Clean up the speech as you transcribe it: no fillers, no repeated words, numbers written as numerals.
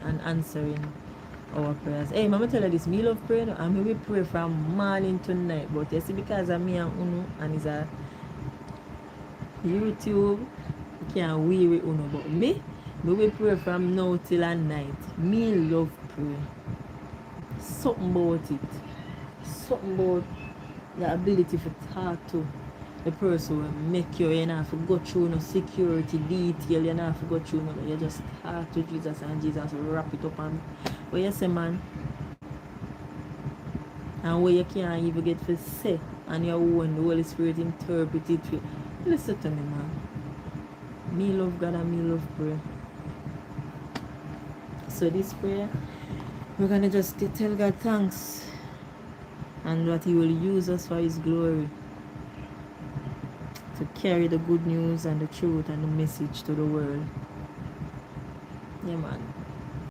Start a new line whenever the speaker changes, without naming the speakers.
and answering our prayers. Hey, Mama tell you this, me love prayer, and we pray from morning to night. But you see, because of me and Uno, and it's a YouTube, you can't weary Uno. But me will pray from now till at night. Me love prayer. Something about it. Something about the ability to talk to the person will make you not have to go through no security detail, you not have to go through no, you just talk to Jesus and Jesus will wrap it up and what you say, man, and where you can't even get to say and your own, the Holy Spirit interpret it for you. Listen to me, man. Me love God and me love prayer. So this prayer, we're gonna just tell God thanks and that He will use us for His glory to carry the good news and the truth and the message to the world. Yeah, man.